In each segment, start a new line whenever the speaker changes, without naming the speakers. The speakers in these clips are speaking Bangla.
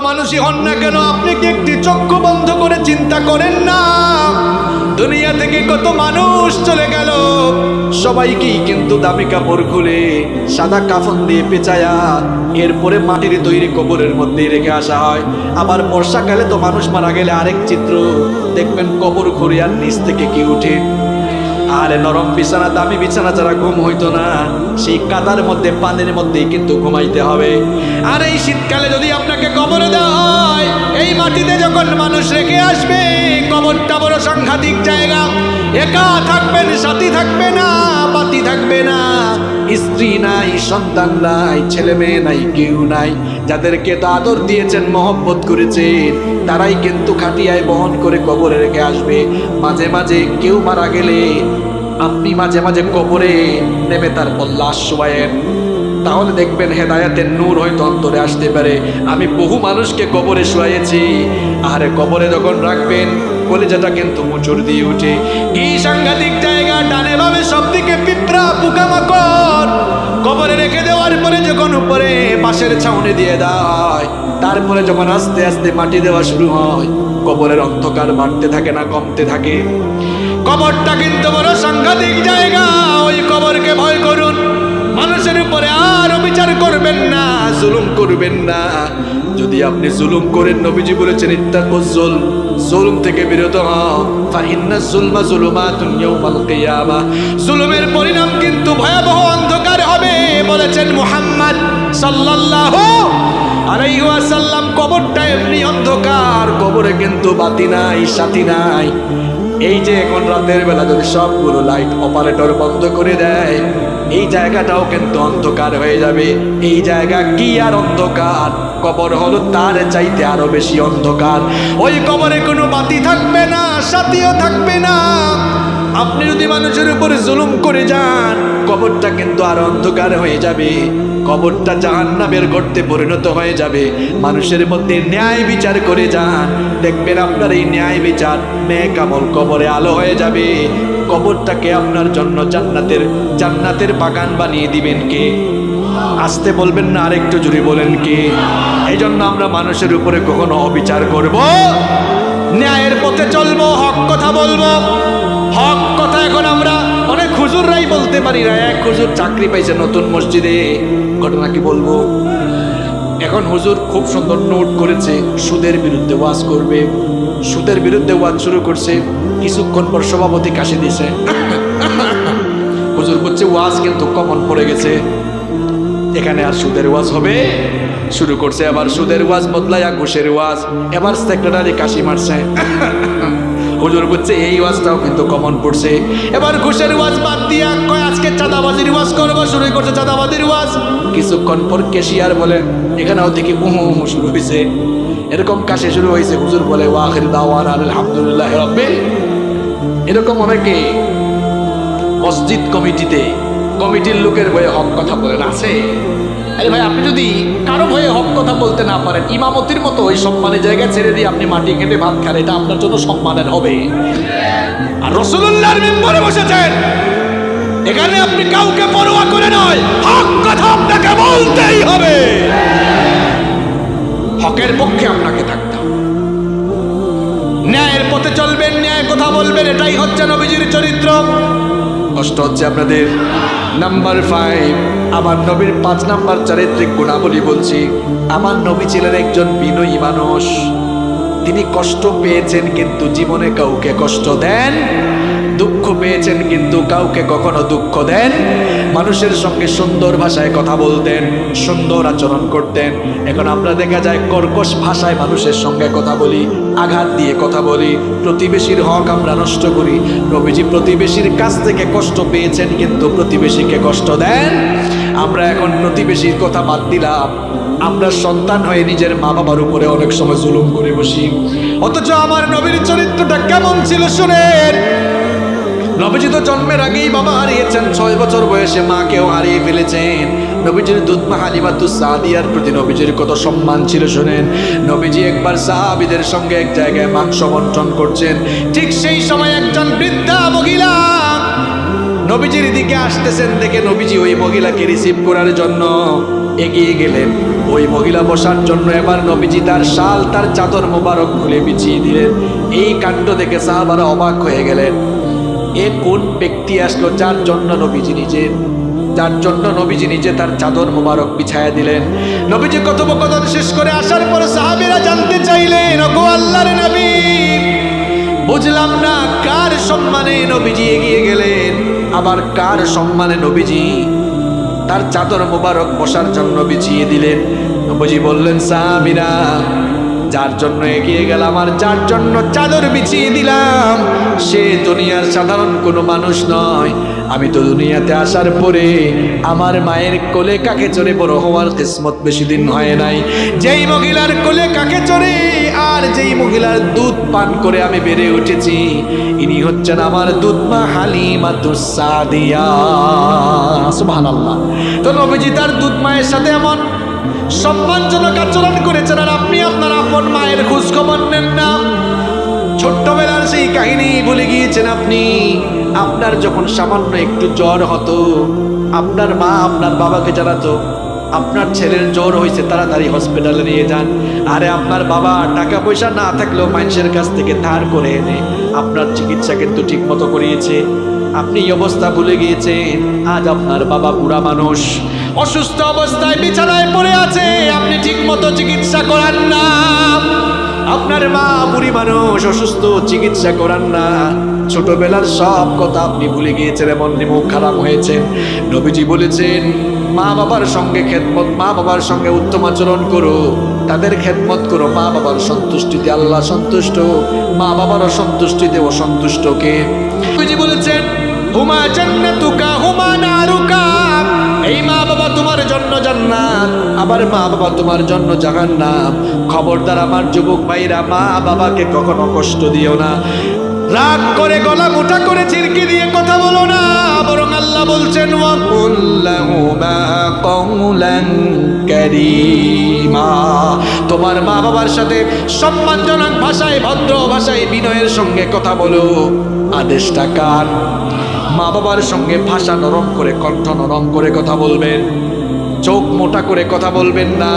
মানুষই হন না কেন, আপনি কি একটি চক্ষু বন্ধ করে চিন্তা করেন না? দুনিয়া থেকে কত মানুষ চলে গেল, সবাইকেই কিন্তু দামি কাপড় খুলে সাদা কাফন দিয়ে পেঁচায়া এরপরে মাটির তৈরি কবরের মধ্যে রেখে আসা হয়। আবার বর্ষাকালে তো মানুষ মারা গেলে আরেক চিত্র দেখবেন, কবর খুঁড়ে আর নিচ থেকে কি উঠে। আরে নরম বিছানা, দামি বিছানা ছাড়া ঘুম হইতো না, সেই কাদার মধ্যে পানির মধ্যেই কিন্তু ঘুমাইতে হবে। আর এই শীতকালে যদি আপনাকে কবরে দেওয়া হয়, এই মাটিতে যখন মানুষ রেখে আসবে, কবরটা বড় সাংঘাতিক জায়গা। একা থাকবেন, সাথী থাকবে না, পাতি থাকবে না, স্ত্রী নাই, সন্তান নাই, ছেলে মেয়ে নাই, কেউ নাই। যাদেরকে তো আদর দিয়েছেন, মহব্বত করেছেন, তারাই কিন্তু খাটিয়ায় বহন করে কবরে রেখে আসবে। মাঝে মাঝে কেউ মারা গেলে আপনি মাঝে মাঝে কবরে নেমে তারপর লাশ শোয়ায়েন, তাহলে দেখবেন হেদায়াতের নূর হয়তো অন্তরে আসতে পারে। আমি বহু মানুষকে কবরে শোয়াইছি, আর কবরে যখন রাখবেন কলিজাটা কিন্তু মোচড় দিয়ে উঠে। কি সাংঘাতিক জায়গা, ডানে বামে সব দিকে পিঁপড়া পোকামাকড়। কবরে রেখে দেওয়ার পরে যখন উপরে বাঁশের ছাউনি দিয়ে দেয়, তারপরে যখন আস্তে আস্তে মাটি দেওয়া শুরু হয়, কবরের অন্ধকার বাড়তে থাকে না কমতে থাকে। কবরটা কিন্তু বড় সাংঘাতিক জায়গা, ওই কবরকে ভয় করুন। মানুষের উপরে আর অবিচার করবেন না, জুলুম করবেন না। যদি আপনি জুলুম করেন, নবীজি বলেছেন ইত্তাকুজ জুলম, জুলুম থেকে বিরত হও, ফাইন্নাজ জুলমা যুলুমাতুন ইয়াউমাল কিয়ামাহ। জুলুমের পরিণাম কিন্তু ভয়াবহ অন্ধকার হবে বলেছেন মুহাম্মদ সাল্লাল্লাহু আলাইহি ওয়াসাল্লাম। কবরটা এমনি অন্ধকার, কবরে কিন্তু বাতি নাই, সাথী নাই। এই যে এখন রাতের বেলা যদি সবগুলো লাইট অপারেটর বন্ধ করে দেয়, এই জায়গাটাও কিন্তু অন্ধকার হয়ে যাবে। এই জায়গা কি আর অন্ধকার, কবর হলো তার চাইতে আরো বেশি অন্ধকার। ওই কবরে কোনো বাতি থাকবে না, সাথীও থাকবে না। আপনি যদি মানুষের উপরে জুলুম করে যান, কবরটা কিন্তু আরো অন্ধকার হয়ে যাবে। কবরটা জাহান্নামের গর্তে পরিণত হয়ে যাবে। মানুষের মধ্যে ন্যায় বিচার করে যান, দেখবেন আপনার এই ন্যায় বিচার, নেক আমল কবরে আলো হয়ে যাবে। কবরটাকে আপনার জন্য জান্নাতের বাগান বানিয়ে দিবেন কে? আসতে বলবেন না, আরেকটু জোরে বলেন কে? এই জন্য আমরা মানুষের উপরে কখনো অবিচার করব, ন্যায়ের পথে চলবো, হক কথা বলবো। হক কথা এখন আমরা অনেক হুজুররাই বলতে পারি না। এক হুজুর চাকরি পাইছে নতুন মসজিদে, ঘটনা কি বলবো। এখন হুজুর খুব সুন্দর নোট করেছে, সুদের বিরুদ্ধে ওয়াজ করবে। সুদের বিরুদ্ধে ওয়াজ শুরু করছে, কিছুক্ষণ পর সভাপতি কাশি দিয়েছে। হুজুর বলছে ওয়াজ কিন্তু কমন পড়ে গেছে, এখানে আর সুদের ওয়াজ হবে। শুরু করছে আবার সুদের ওয়াজ বদলাইয়া ঘুষের ওয়াজ। এবার সেক্রেটারি কাশি মারছে। হুজুর বলছে এই ওয়াজটাও কিন্তু কমন পড়ছে। এবার ঘুষের ওয়াজ বাদ দিয়া কয় আজকে চাঁদাবাজির ওয়াজ করবো, শুরু করছে চাঁদাবাজির ওয়াজ। কিছুক্ষণ পর কেশিয়ার বলে এখানেও দেখি উহু শুরু হয়েছে। এরকম কাশি শুরু হয়েছে। হুজুর বলে ওয়া আখির দাওয়ানা আলহামদুলিল্লাহি রাব্বিল। এরকম অনেকে মসজিদ কমিটির লোকের হয়ে হক কথা বলেন আছে। আরে ভাই, আপনি যদি কারো ভয়ে হক কথা বলতে না পারেন, ইমামতির মতো ওই সম্মানের জায়গায় ছেড়ে দিয়ে আপনি মাটি খেতে ভাত খান, এটা আপনার জন্য সম্মানের হবে। আর রাসূলুল্লাহর মিম্বরে বসেছেন, এখানে আপনি কাউকে পরোয়া করে নয়, হক কথা আপনাকে বলতেই হবে। হকের পক্ষে আপনাকে থাকতে হবে, ন্যায়ের পথে চলবেন, ন্যায় কথা বলবেন, এটাই হচ্ছে নবীজির চরিত্র। কষ্ট হচ্ছে আপনাদের। নাম্বার 5, আমার নবীর 5 নাম্বার চারিত্রিক গুণাবলী বলছি। আমার নবী ছিলেন একজন বিনয়ী মানুষ। তিনি কষ্ট পেয়েছেন কিন্তু জীবনে কাউকে কষ্ট দেন, দুঃখ পেয়েছেন কিন্তু কাউকে কখনো দুঃখ দেন। মানুষের সঙ্গে সুন্দর ভাষায় কথা বলতেন, সুন্দর আচরণ করতেন। এখন আমরা দেখা যায় কর্কশ ভাষায় মানুষের সঙ্গে কথা বলি, আঘাত দিয়ে কথা বলি, প্রতিবেশীর হক আমরা নষ্ট করি। নবীজি প্রতিবেশীর কাছ থেকে কষ্ট পেয়েছেন কিন্তু প্রতিবেশীকে কষ্ট দেন। আমরা এখন প্রতিবেশীর কথা বাদ দিলাম, আমরা সন্তান হয়ে নিজের মা বাবার উপরে অনেক সময় জুলুম করে বসি। অথচ আমার নবীর চরিত্রটা কেমন ছিল শুনেন। নবীজি তো জন্মের আগেই বাবা হারিয়েছেন, 6 বছর বয়সে মাকেও হারিয়ে ফেলেছেন। নবীজির দুধমা হালিমাতুস সাদিয়ার প্রতি নবীজির কত সম্মান ছিল শুনেন। নবীজি একবার সাহাবীদের সঙ্গে এক জায়গায় মাংস বন্টন করছেন, ঠিক সেই সময় একজন বৃদ্ধা মহিলা নবীজির দিকে আসতেছেন দেখে নবীজি ওই মহিলাকে রিসিভ করার জন্য এগিয়ে গেলেন। ওই মহিলা বসার জন্য এবার নবীজি তার শাল তার চাদর মোবারক খুলে বিছিয়ে দিলেন। এই কাণ্ড দেখে সাহাবারা অবাক হয়ে গেলেন। এ কোন ব্যক্তি আসলো যার জন্য নবীজি নিজে তার চাদর মোবারক বিছায়া দিলেন। নবীজি কথোপকথন শেষ করে আসার পর সাহাবীরা জানতে চাইলেন, ওগো আল্লাহর নবী, বুঝলাম না কার সম্মানে নবীজি এগিয়ে গেলেন, আবার কার সম্মানে নবীজি তার চাদর মোবারক বসার জন্য বিছিয়ে দিলেন। নবীজি বললেন, সাহাবীরা, যার জন্য এগিয়ে গেলাম আর যার জন্য চাদর বিছিয়ে দিলাম সে দুনিয়ার সাধারণ কোনো মানুষ নয়। আমি তো দুনিয়াতে আসার পরে আমার মায়ের কোলে কাকে চড়ে বড় হওয়ার কিসমত বেশি দিন হয় নাই। যেই মহিলার কোলে কাকে চড়ে আর যেই মহিলার দুধ পান করে আমি বেড়ে উঠেছি, ইনি হচ্ছেন আমার দুধমা হালিমাতুস সাদিয়া। সুবহানাল্লাহ। তো নবীজি তার দুধ মায়ের সাথে এমন সম্মানজনক আচরণ করেছেন, আর আপনি আপনার আপন মায়ের খোঁজ খবর নেন না। ছোট্টবেলার সেই কাহিনী ভুলে গিয়েছেন আপনি। আপনার যখন সামান্য একটু জ্বর হতো, আপনার মা আপনার বাবাকে জানাতো, আপনার ছেলের জ্বর হয়েছে, তাড়াতাড়ি হসপিটালে নিয়ে যান। আরে আপনার বাবা টাকা পয়সা না থাকলেও মানুষের কাছ থেকে ধার করে এনে আপনার চিকিৎসা কিন্তু ঠিক মতো করিয়েছে। আপনি এই অবস্থা ভুলে গিয়েছেন। আজ আপনার বাবা বুড়া মানুষ, অসুস্থ অবস্থায় বিছানায় পড়ে আছে, আপনি ঠিক মতো চিকিৎসা করান না। আপনার মা বুড়ি মানুষ, অসুস্থ, চিকিৎসা করান না। ছোটবেলার সব কথা আপনি ভুলে গিয়েছেন, এমন মুখ খারাপ হয়েছেন। নবীজি বলেছেন, মা বাবার সঙ্গে খেদমত, মা বাবার সঙ্গে উত্তম আচরণ করো, তাদের খেদমত করো। মা বাবার সন্তুষ্টিতে আল্লাহ সন্তুষ্ট, মা বাবার অসন্তুষ্টিতে অসন্তুষ্ট কে? নবীজি বলেছেন, হুমা জান্নাতুকা হুমা নারুকা। এই মা বাবা তোমার জন্য জান্নাত, আবার মা বাবা তোমার জন্য জাহান্নাম। খবরদার আমার যুবক ভাইরা, মা বাবাকে কখনো কষ্ট দিও না। রাগ করে গলা মোটা করে চিরকি দিয়ে কথা বলো না, বরং আল্লাহ বলছেন, ওয়া কুল লাহুমা কওলান কারীমা। তোমার মা বাবার সাথে সম্মানজনক ভাষায়, ভদ্র ভাষায়, বিনয়ের সঙ্গে কথা বলো। আদেশটা কার? মা বাবার সঙ্গে ভাষা নরম করে, কণ্ঠ নরম করে কথা বলবেন। চোখ মোটা করে কথা বলবেন না,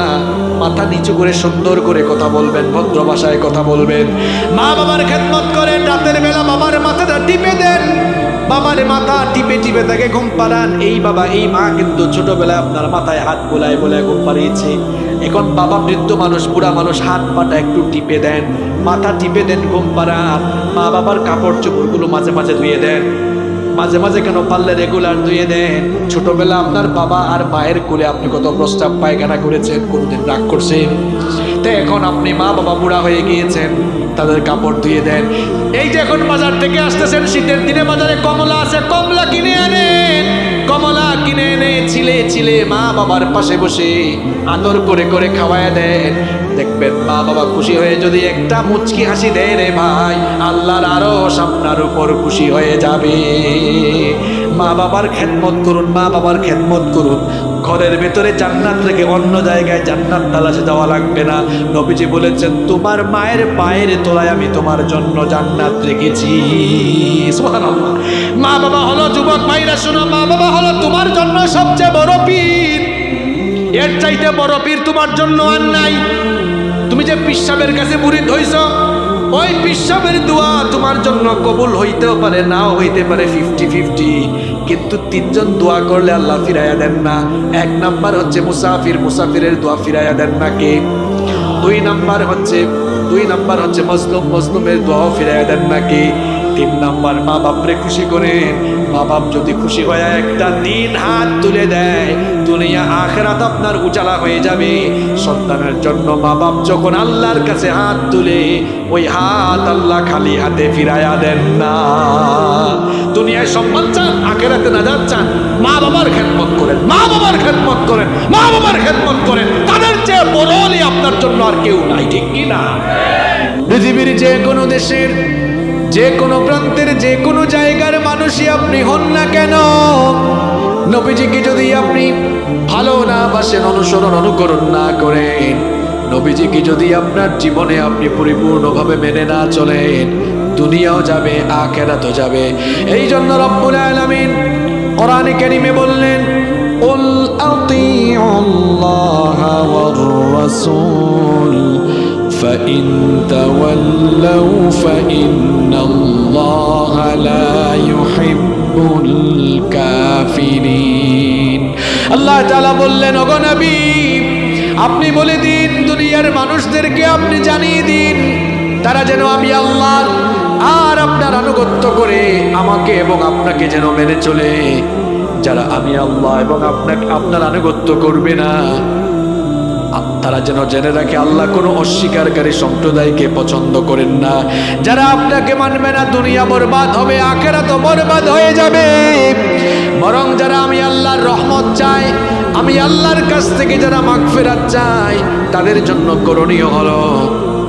মাথা নিচু করে সুন্দর করে কথা বলবেন, ভদ্র ভাষায় কথা বলবেন। মা বাবার খেদমত করেন, রাতের বেলা বাবার মাথাটা টিপে দেন, বাবার মাথা টিপে টিপে তাকে ঘুম পাড়ান। এই বাবা এই মা কিন্তু ছোটবেলায় আপনার মাথায় হাত বোলায় বোলায় ঘুম পাড়িয়েছে। এখন বাবা বৃদ্ধ মানুষ, বুড়া মানুষ, হাত পাটা একটু টিপে দেন, মাথা টিপে দেন, ঘুম পাড়ান। মা বাবার কাপড় চোপড়গুলো মাঝে মাঝে ধুয়ে দেন, মাঝে মাঝে কেন পারলে রেগুলার ধুয়ে দেন। ছোটবেলা আপনার বাবা আর মায়ের কোলে আপনি কত প্রস্তাব পায়খানা করেছেন, কোনদিন রাগ করছেন? তো এখন আপনি মা বাবা বুড়া হয়ে গিয়েছেন, তাদের কাপড় ধুয়ে দেন। এই যে এখন বাজার থেকে আসতেছেন, শীতের দিনে বাজারে কমলা আছে, কমলা কিনে আনেন। কমলা কিনে এনে ছিলে ছিলে মা বাবার পাশে বসে আদর করে করে খাওয়ায় দেন। দেখবেন মা বাবা খুশি হয়ে যদি একটা মুচকি হাসি দেয়, রে ভাই, আল্লাহর আরশ আপনার উপর খুশি হয়ে যাবে। মা বাবার খেদমত করুন, মা বাবার খেদমত করুন। ঘরের ভেতরে জান্নাত রেখে অন্য জায়গায় জান্নাত তালাশে যাওয়া লাগবে না। নবীজি বলেছেন, তোমার মায়ের পায়ের তলায় আমি তোমার জন্য জান্নাত রেখেছি। সুবহানাল্লাহ। মা বাবা হলো, যুবক ভাইরা শোনো, মা বাবা হলো তোমার জন্য সবচেয়ে বড় পীর। এর চাইতে বড় পীর তোমার জন্য আর নাই। তুমি যে পিসাবের কাছে মুরিদ হইছ, ওই পিসাবের দোয়া তোমার জন্য কবুল হইতেও পারে, নাও হইতে পারে, 50-50। কিন্তু তিনজন দোয়া করলে আল্লাহ ফিরাইয়া দেন না। এক নাম্বার হচ্ছে মুসাফির, মুসাফিরের দোয়া ফিরাইয়া দেন না কে? দুই নাম্বার হচ্ছে মজলুম, মজলুমের দোয়াও ফিরাইয়া দেন না কে? তিন নাম্বার, মা বাপরে খুশি করেন। মা বাপ যদি খুশি হয়ে একটা দিন হাত তুলে দেয়, দুনিয়া আখিরাত আপনার উজালা হয়ে যাবে। সন্তানের জন্য মা বাপ যখন আল্লাহর কাছে হাত তুলে, ওই হাত আল্লাহ খালি হাতে ফিরাইয়া দেন না। দুনিয়ায় সম্মান চান, আখিরাতে নাজাত চান, মা বাবার খেদমত করেন, মা বাবার খেদমত করেন, মা বাবার খেদমত করেন। তাদের চেয়ে বড় হলে আপনার জন্য আর কেউ নাই, ঠিক কি না? পৃথিবীর যে কোনো দেশের, যে কোনো প্রান্তের, যে কোনো জায়গার মানুষই আপনি হন না কেন, নবীজিকে যদি আপনি ভালো না বাসেন, অনুসরণ অনুকরণ না করেন, নবীজিকে যদি আপনার জীবনে আপনি পরিপূর্ণভাবে মেনে না চলেন, দুনিয়াও যাবে, আখিরাতও যাবে। এই জন্য রব্বুল আলামিন কোরআনে কারীমে বললেন, কুল আতিউল্লাহ ওয়ার রাসূল فإن تولوا فإن الله لا يحب الكافرين আল্লাহ তাআলা বললেন, ওগো নবী আপনি বলে দিন, দুনিয়ার মানুষদেরকে আপনি জানিয়ে দিন, তারা যেন আমি আল্লাহর আর আপনার আনুগত্য করে আমাকে এবং আপনাকে যেন মেনে চলে। যারা আমি আল্লাহ এবং আপনার আনুগত্য করবে না, তারা যেন জেনে রাখে আল্লাহ কোনো অস্বীকারী সম্প্রদায়কে পছন্দ করেন না। যারা আপনাকে মানবে না, দুনিয়া বরবাদ হবে, আখিরাতও বরবাদ হয়ে যাবে। বরং যারা আমি আল্লাহর রহমত চায়, আমি আল্লাহর কাছ থেকে যারা মাগফিরাত চায়, তাদের জন্য করণীয় হলো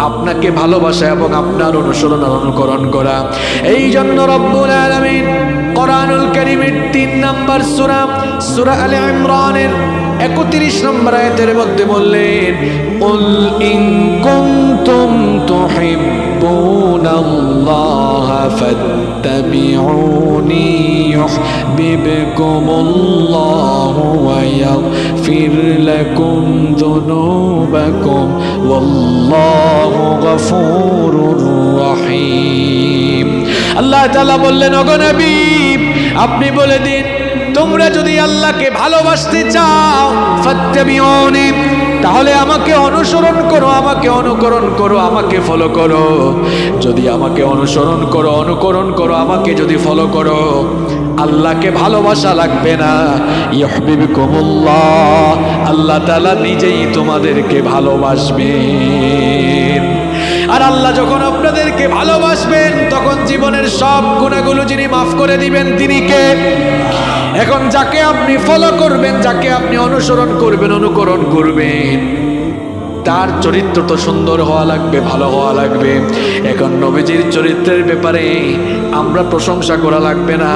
আপনাকে ভালোবাসা এবং আপনার অনুসরণ আর অনুকরণ করা। এই জন্য রব্বুল আলামিন কোরআনুল কারীমের 3 নম্বর সূরা, সূরা আলে ইমরানের 31 নম্বর আয়াতের মধ্যে বললেন, কুল ইন কুনতুম তুহিব্বুনাল্লাহ ফাত্তাবিউনি ইউহিব্বুকুমুল্লাহু ওয়া ইয়াগফির লাকুম যুনুবাকুম ওয়াল্লাহু গফুরুর রহিম। আল্লাহ তাআলা বললেন, ওগো নবী আপনি বলে দিন, তোমরা যদি আল্লাহকে ভালোবাসতে চাও ফাত্তাবিউনি, তাহলে আমাকে অনুসরণ করো, আমাকে অনুকরণ করো, আমাকে ফলো করো। যদি আমাকে অনুসরণ করো, অনুকরণ করো, আমাকে যদি ফলো করো, আল্লাহকে ভালোবাসা লাগবে না, ইউহিব্বুকুমুল্লাহ, আল্লাহ তাআলা নিজেই তোমাদেরকে ভালোবাসবেন। আর আল্লাহ যখন আপনাদেরকে ভালোবাসবেন, তখন জীবনের সব গুনাহগুলো যিনি মাফ করে দিবেন তিনি কে? এখন যাকে আপনি ফলো করবেন, যাকে আপনি অনুসরণ করবেন, অনুকরণ করবেন, তার চরিত্র তো সুন্দর হওয়া লাগবে, ভালো হওয়া লাগবে। এখন নবীজির চরিত্রের ব্যাপারে আমরা প্রশংসা করা লাগবে না,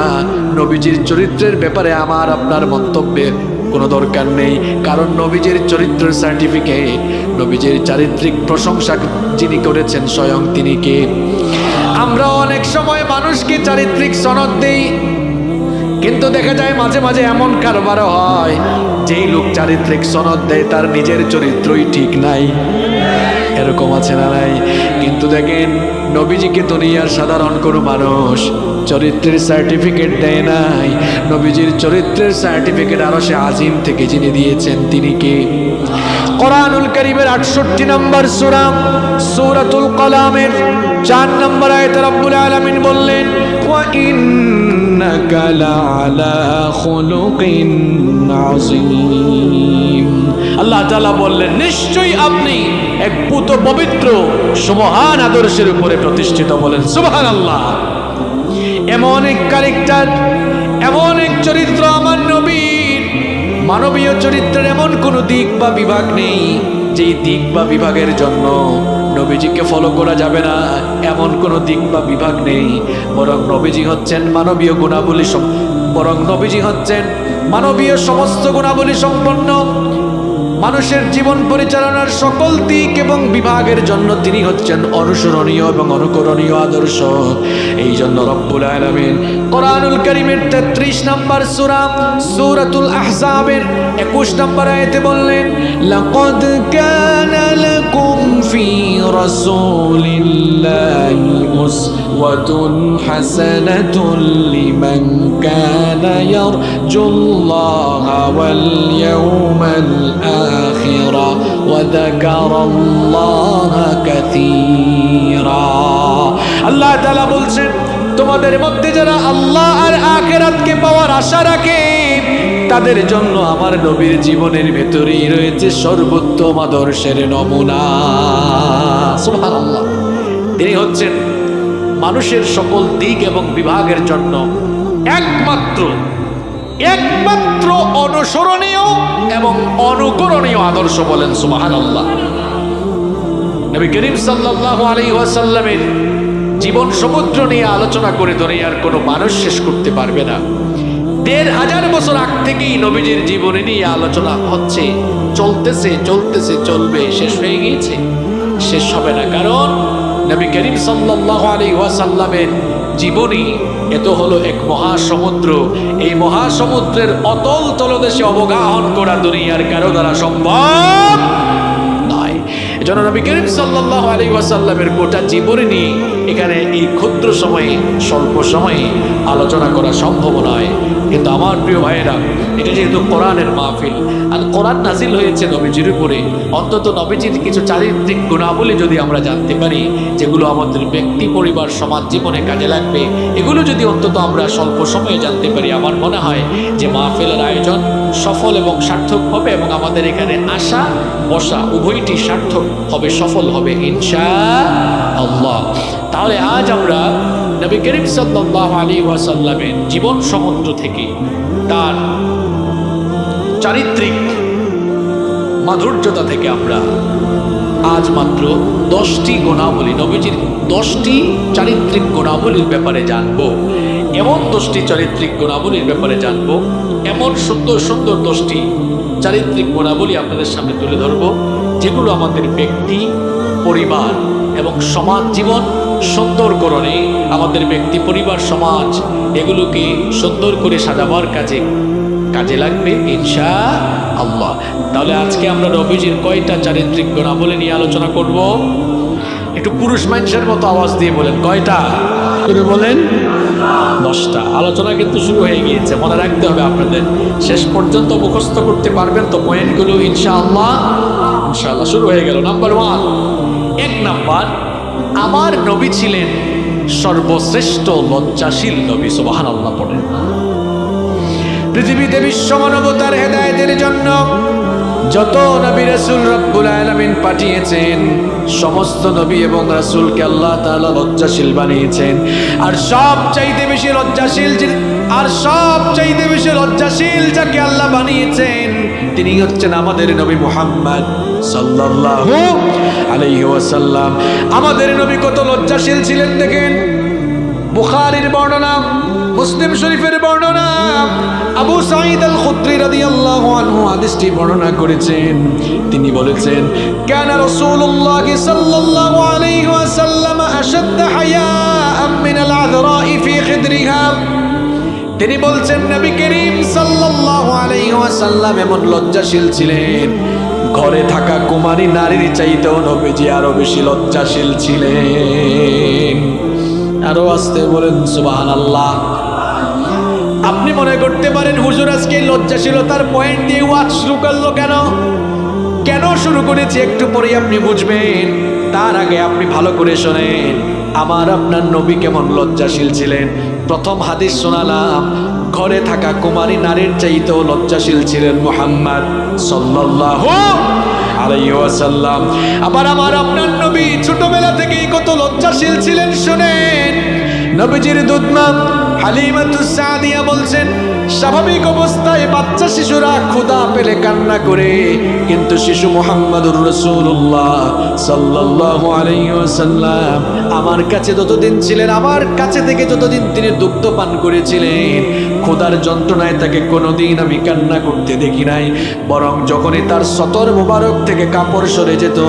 নবীজির চরিত্রের ব্যাপারে আমার আপনার মন্তব্যের কোনো দরকার নেই, কারণ নবীজির চরিত্রের সার্টিফিকেট, নবীজির চারিত্রিক প্রশংসা যিনি করেছেন স্বয়ং তিনি কে? আমরা অনেক সময় মানুষকে চারিত্রিক সনদ দেই, কিন্তু দেখা যায় মাঝে মাঝে এমন কারবারও হয় যেই লোক চারিত্রিক সনদ দেয় তার নিজের চরিত্রই ঠিক নাই। এরকম আছে না নাই? কিন্তু দেখেন নবীজিকে দুনিয়ার সাধারণ কোনো মানুষ চরিত্রের সার্টিফিকেট দেয় নাই, নবীজির চরিত্রের সার্টিফিকেট আরশে আজিম থেকে যিনি দিয়েছেন তিনি কে? কোরআনুল কারীমের 68 নম্বর সূরা, সূরাতুল কলামের 4 নম্বর আয়াতে রব্বুল আলামিন বললেন, ওয়া ইন্নাকা লাআলা খুলুকিন আযীম। আল্লাহ তাআলা বললেন, নিশ্চয়ই আপনি এক পুত পবিত্র সুমহান আদর্শের উপরে প্রতিষ্ঠিত। বলেন সুবহানাল্লাহ। এমন এক ক্যারেক্টার, এমন এক চরিত্র আমার নবীর, মানবীয় চরিত্রের এমন কোনো দিক বা বিভাগ নেই যেই দিক বা বিভাগের জন্য নবীজিকে ফলো করা যাবে না, এমন কোনো দিক বা বিভাগ নেই। বরং নবীজি হচ্ছেন মানবীয় গুণাবলী, বরং নবীজি হচ্ছেন মানবীয় সমস্ত গুণাবলী সম্পন্ন। মানুষের জীবন পরিচালনার সকল দিক এবং বিভাগের জন্য তিনি হচ্ছেন অনুসরণীয় এবং অনুকরণীয় আদর্শ। এই জন্য রব্বুল আলামিন কোরআনুল কারীমের 33 নম্বর সূরা, সূরাতুল আহজাবের 21 নম্বর আয়াতে বললেন, লাকাদ কানা লাকুম ফি রাসূলিল্লাহি উসওয়াতুন হাসানাতুন লিমান কানা ইয়ারজুল্লাহা ওয়াল ইয়াওমাল আখিরা ওয়া যাকারাল্লাহা কাসীরা। আল্লাহ তাআলা বলছেন, তোমাদের মধ্যে যারা আল্লাহ আর আখিরাতকে পাওয়ার আশা রাখে তাদের জন্য আমার নবীর জীবনের ভেতরেই রয়েছে সর্বোত্তম আদর্শের নমুনা। সুবহানাল্লাহ। তিনি হচ্ছেন মানুষের সকল দিক এবং বিভাগের জন্য একমাত্র অনুসরণীয় এবং অনুকরণীয় আদর্শ। বলেন সুবহানাল্লাহ। নবী করিম সাল্লাল্লাহু আলাইহি ওয়াসাল্লামের জীবন সমুদ্র নিয়ে আলোচনা করে দুনিয়ার কোনো মানুষ শেষ করতে পারবে না। ১৫০০ বছর আগ থেকেই নবীজির জীবনী নিয়ে আলোচনা হচ্ছে, চলতেছে, চলবে, শেষ হয়ে গিয়েছে, শেষ হবে না। কারণ নবী করিম সাল্লাল্লাহু আলাইহি ওয়াসাল্লামের
জীবনী এত হলো এক মহাসমুদ্র। এই মহাসমুদ্রের অতল তলদেশে অবগাহন করা দুনিয়ার কারো দ্বারা সম্ভব নয়। এজন্য নবী করিম সাল্লাল্লাহু আলাইহি ওয়াসাল্লামের গোটা জীবনী নিয়ে এখানে এই ক্ষুদ্র সময়ে স্বল্প সময়ে আলোচনা করা সম্ভব নয়। কিন্তু আমার প্রিয় ভাইয়েরা, এটা যেহেতু কোরআনের মাহফিল আর কোরআন নাজিল হয়েছে নবীজির উপরে, অন্তত নবীজির কিছু চারিত্রিক গুণাবলী যদি আমরা জানতে পারি, যেগুলো আমাদের ব্যক্তি পরিবার সমাজ জীবনে কাজে লাগবে, এগুলো যদি অন্তত আমরা স্বল্প সময়ে জানতে পারি, আমার মনে হয় যে মাহফিলের আয়োজন সফল এবং সার্থক হবে এবং আমাদের এখানে আসা বসা উভয়টি সার্থক হবে, সফল হবে ইনশাআল্লাহ। তাহলে আজ আমরা নবী করিম সাল্লাল্লাহু আলাইহি ওয়াসাল্লামের জীবন সমুদ্র থেকে তার চারিত্রিক মাধুর্যতা থেকে আমরা আজ মাত্র 10টি গুণাবলী, নবীজির 10টি চারিত্রিক গুণাবলীর ব্যাপারে জানবো। এমন 10টি চারিত্রিক গুণাবলীর ব্যাপারে জানবো, এমন সুন্দর সুন্দর 10টি চারিত্রিক গুণাবলী আপনাদের সামনে তুলে ধরবো, যেগুলো আমাদের ব্যক্তি পরিবার এবং সমাজ জীবন সুন্দরকরণে, আমাদের ব্যক্তি পরিবার সমাজ এগুলোকে সুন্দর করে সাজাবার কাজে লাগবে ইনশাআল্লাহ। তাহলে আজকে আমরা নবীজির কয়টা চারিত্রিক গুণাবলী নিয়ে আলোচনা করব? একটু পুরুষ মানুষের মতো আওয়াজ দিয়ে বলেন, কয়টা করে বলেন? 10টা। আলোচনা কিন্তু শুরু হয়ে গিয়েছে, মনে রাখতে হবে আপনাদের, শেষ পর্যন্ত মুখস্থ করতে পারবেন তো পয়েন্টগুলো ইনশাআল্লাহ। ইনশাআল্লাহ শুরু হয়ে গেল। নাম্বার 1, 1 নাম্বার, আমার নবী ছিলেন সর্বশ্রেষ্ঠ লজ্জাশীল নবী। সুবহানাল্লাহ পড়েন। পৃথিবীতে বিশ্ব মানবতার হেদায়েতের জন্য যত নবী রাসূল রব্বুল আলামিন পাঠিয়েছেন, সমস্ত নবী এবং রাসূলকে আল্লাহ তাআলা লজ্জাশীল বানিয়েছেন। আর সবচাইতে বেশি লজ্জাশীল যাকে আল্লাহ বানিয়েছেন তিনি হচ্ছেন আমাদের নবী মুহাম্মদ সাল্লাল্লাহু আলাইহি ওয়াসাল্লাম। আমাদের নবী কত লজ্জাশীল ছিলেন দেখেন। বুখারীর বর্ণনা, মুসলিম শরীফের বর্ণনা, আবু সাঈদ আল খুদরি রাদিয়াল্লাহু আনহু হাদিসটি বর্ণনা করেছেন। তিনি বলেছেন, কানা রাসূলুল্লাহ সাল্লাল্লাহু আলাইহি ওয়াসাল্লাম আশাদ্দ হায়াআম মিনাল আযরা'i ফি খিদরিহা। তিনি বলছেন নবী করিম সাল্লাল্লাহু আলাইহি ওয়াসাল্লাম এমন লজ্জাশীল ছিলেন, ঘরে থাকা কুমারী নারীর চাইতেও নবীজি আরো বেশি লজ্জাশীল ছিলেন। আরো আসতে বলেন সুবহানাল্লাহ। আপনি মনে করতে পারেন হুজুর আজকে লজ্জাশীলতার পয়েন্ট দিয়ে ওয়াজ শুরু করলো কেন? কেন শুরু করেছি একটু পরেই আপনি বুঝবেন। তার আগে আপনি ভালো করে শোনেন, আমার আপনার নবী কেমন লজ্জাশীল ছিলেন। প্রথম হাদিস শোনালাম, ঘরে থাকা কুমারী নারীর চাইতেও লজ্জাশীল ছিলেন মুহাম্মদ সাল্লাল্লাহু আলাইহি ওয়াসাল্লাম। আবার আমার আপনার নবী ছোটবেলা থেকেই কত লজ্জাশীল ছিলেন শুনেন। নবীজির দুধমা হালিমাতুস সাদিয়া বলছেন, স্বাভাবিক অবস্থায় বাচ্চা শিশুরা ক্ষুধা পেলে কান্না করে, কিন্তু শিশু মুহাম্মদুর রাসূলুল্লাহ সাল্লাল্লাহু আলাইহি ওয়াসাল্লাম আমার কাছে যতদিন ছিলেন, আমার কাছে থেকে যতদিন তিনি দুগ্ধ পান করেছিলেন, ক্ষুধার যন্ত্রণায় তাকে কোনোদিন আমি কান্না করতে দেখি নাই। বরং যখনই তার সতর মোবারক থেকে কাপড় সরে যেত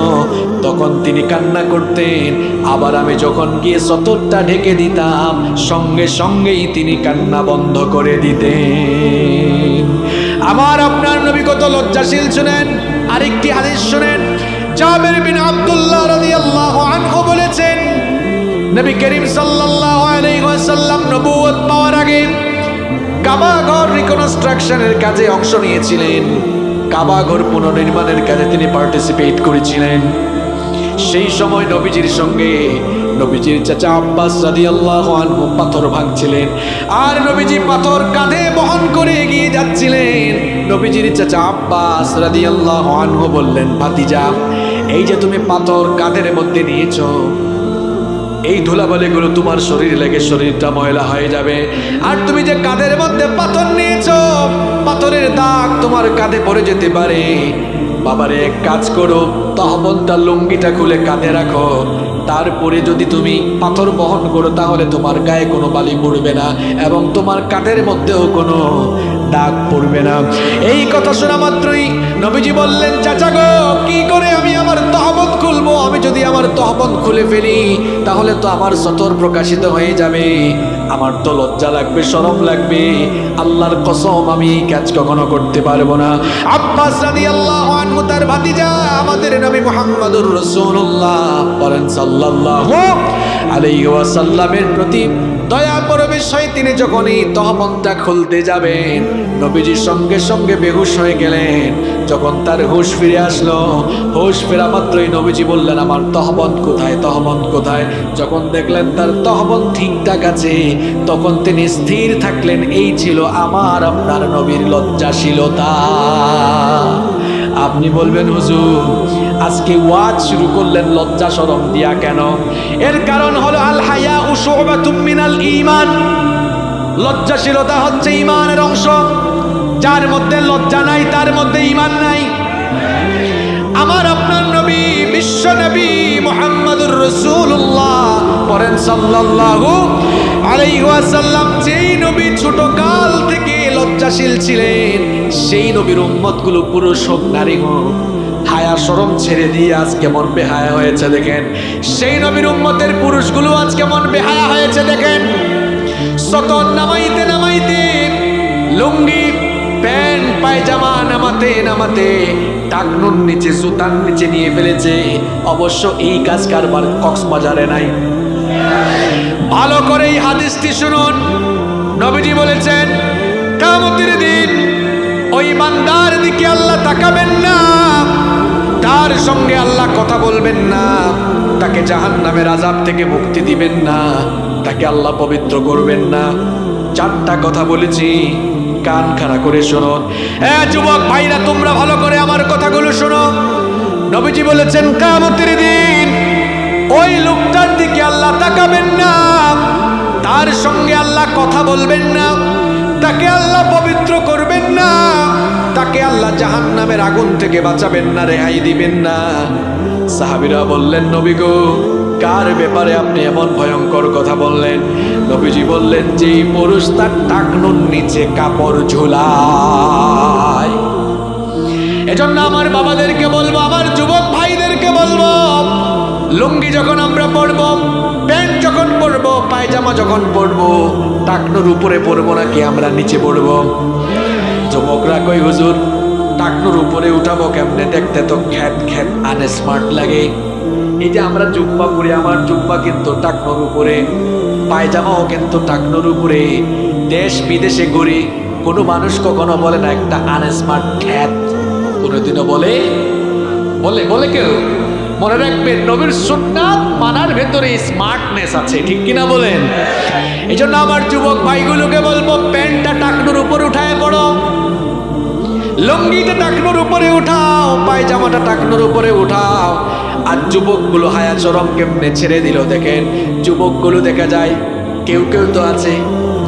তখন তিনি কান্না করতেন। আবার আমি যখন গিয়ে সতরটা ঢেকে দিতাম সঙ্গে সঙ্গেই তিনি কান্না বন্ধ করে দিতেন। আমার আপনার নবী কত লজ্জাশীল শুনেন। আরেকটি হাদিস শুনেন, জাবের বিন আব্দুল্লাহ রাদিয়াল্লাহু আনহু বলেছেন, নবী করিম সাল্লাল্লাহু আলাইহি ওয়াসাল্লাম নবুয়ত পাওয়ার আগে কাবা ঘর রিকনস্ট্রাকশনের কাজে অংশ নিয়েছিলেন। কাবা ঘর পুনর্নির্মাণের কাজে তিনি পার্টিসিপেট করেছিলেন। সেই সময় নবীজির সঙ্গে নবীজির চাচা আব্বাস রাদিয়াল্লাহু আনহু পাথর ভাঙছিলেন, আর নবীজি পাথর কাঁধে বহন করে এগিয়ে যাচ্ছিলেন। নবীজির চাচা আব্বাস রাদিয়াল্লাহু আনহু বললেন, ভাতিজা, এই যে তুমি পাথর কাঁধের মধ্যে নিয়েছো, এই ধুলাবালিগুলো তোমার শরীরে লেগে শরীরটা ময়লা হয়ে যাবে। আর তুমি যে কাঁধের মধ্যে পাথর নিয়েছো, পাথরের দাগ তোমার কাঁধে পড়ে যেতে পারে। বাবারে, এক কাজ করো, তহবলটা লুঙ্গিটা খুলে কাঁধে রাখো, তারপরে যদি তুমি পাথর বহন করো তাহলে তোমার গায়ে কোনো বালি পড়বে না এবং তোমার কাঁধের মধ্যেও কোনো দাগ পড়বে না। এই কথা শোনা মাত্রই নবীজি বললেন, চাচা গো, কি করে আমি আমার তহবত খুলবো? আমি যদি আমার তহবত খুলে ফেলি তাহলে তো আমার সতর প্রকাশিত হয়ে যাবে, আমার তো লজ্জা লাগবে, শরম লাগবে। আল্লাহর কসম আমি এই কাজ কখনো করতে পারবো না। আব্বাস রাদিয়াল্লাহু আনহু তার ভাতিজা আমাদের নবী মুহাম্মদুর রাসূলুল্লাহ বলেন সাল্লাল্লাহু আলাইহি ওয়াসাল্লামের প্রতি দয়া পরবেশ হয় তিনি যখন এই তহবতটা খুলতে যাবেন নবীজি সঙ্গে সঙ্গে বেহুশ হয়ে গেলেন। যখন তার হুঁশ ফিরে আসলো, হুঁশ ফেরা মাত্রই নবীজি বললেন, আমার তহবত কোথায়, তহবত কোথায়? যখন দেখলেন তার তহবত ঠিকঠাক আছে তখন তিনি স্থির থাকলেন। এই ছিল আমার আপনার নবীর লজ্জাশীলতা। আপনি বলবেন, হুজুর আজকে ওয়াজ শুরু করলেন লজ্জা শরম দিয়া কেন? এর কারণ হলো আল হায়াউ শুবাতুম মিনাল ঈমান। লজ্জাশীলতা হচ্ছে ঈমানের অংশ। যার মধ্যে লজ্জা নাই তার মধ্যে ঈমান নাই। আমার আপনার নবী বিশ্ব নবী মুহাম্মদুর রাসূলুল্লাহ পড়েন সাল্লাল্লাহু আলাইহি ওয়াসাল্লাম, যেই নবী ছোট কাল থেকে লজ্জাশীল ছিলেন, সেই নবীর উম্মতগুলো পুরুষ হোক নারী হোক হায়া শরম ছেড়ে দিয়ে আজ কেমন বেহায়া হয়েছে দেখেন। সেই নবীর উম্মতের পুরুষগুলো আজ কেমন বেহায়া হয়েছে দেখেন। সতর নামাইতে নামাইতে, লুঙ্গি প্যান্ট পায়জামা নামাতে নামাতে টাকনুর নিচে জুতার নিচে নিয়ে ফেলেছে। অবশ্য এই কাজ কারবার কক্সবাজারে নাই। ভালো করে এই হাদিসটি শুনুন। নবীজি বলেছেন, কিয়ামতের দিন ওই বান্দার দিকে আল্লাহ তাকাবেন না, তার সঙ্গে আল্লাহ কথা বলবেন না, তাকে জাহান্নামের আযাব থেকে মুক্তি দিবেন না, তাকে আল্লাহ পবিত্র করবেন না। চারটা কথা বলেছি, কান খাড়া করে শোনো। যুবক ভাইরা, তোমরা ভালো করে আমার কথাগুলো শোনো। নবীজি বলেছেন, কিয়ামতের দিন ওই লোকটার দিকে আল্লাহ তাকাবেন না, তার সঙ্গে আল্লাহ কথা বলবেন না, তাকে আল্লাহ পবিত্র করবেন না, তাকে আল্লাহ জাহান্নামের আগুন থেকে বাঁচাবেন না, রেহাই দিবেন না। সাহাবীরা বললেন, নবী গো, কার ব্যাপারে আপনি এমন ভয়ঙ্কর কথা বললেন? নবীজি বললেন, যে পুরুষ তার টাকনুর নিচে কাপড় ঝুলায়। এজন্য আমার বাবাদেরকে বলবো, আমার যুবক ভাইদেরকে বলবো, লুঙ্গি যখন আমরা পরবো, প্যান্ট যখন পরবো, পায়জামা যখন পরবো, টাকনুর উপরে পরবো নাকি আমরা নিচে পরবো? যুবকরা কই, হুজুর টাকনুর উপরে উঠাবো কেমনে? দেখতে তো খ্যাত খ্যাত আনস্মার্ট লাগে। এই যে আমরা জুব্বা পরি, আমার জুব্বা কিন্তু টাকনুর উপরে, পায়জামাও কিন্তু টাকনুর উপরে। দেশ বিদেশে ঘুরি, কোনো মানুষ কখনো বলে না একটা আনস্মার্ট খ্যাত, কোনোদিনও বলে? বলে বলে কেউ? মনে রাখবেন, নবীর সুন্নাত মানার ভেতরে স্মার্টনেস আছে, ঠিক কিনা বলেন? এই জন্য আমার যুবক ভাইগুলোকে বলবো, প্যান্টটা টাকনুর উপর উঠায় পড়ো, লুঙ্গিটা টাকনুর উপরে উঠাও, পায়জামাটা টাকনুর উপরে উঠাও। আর যুবকগুলো হায়া চরম কেমনে ছেড়ে দিল দেখেন। যুবকগুলো দেখা যায় কেউ কেউ তো আছে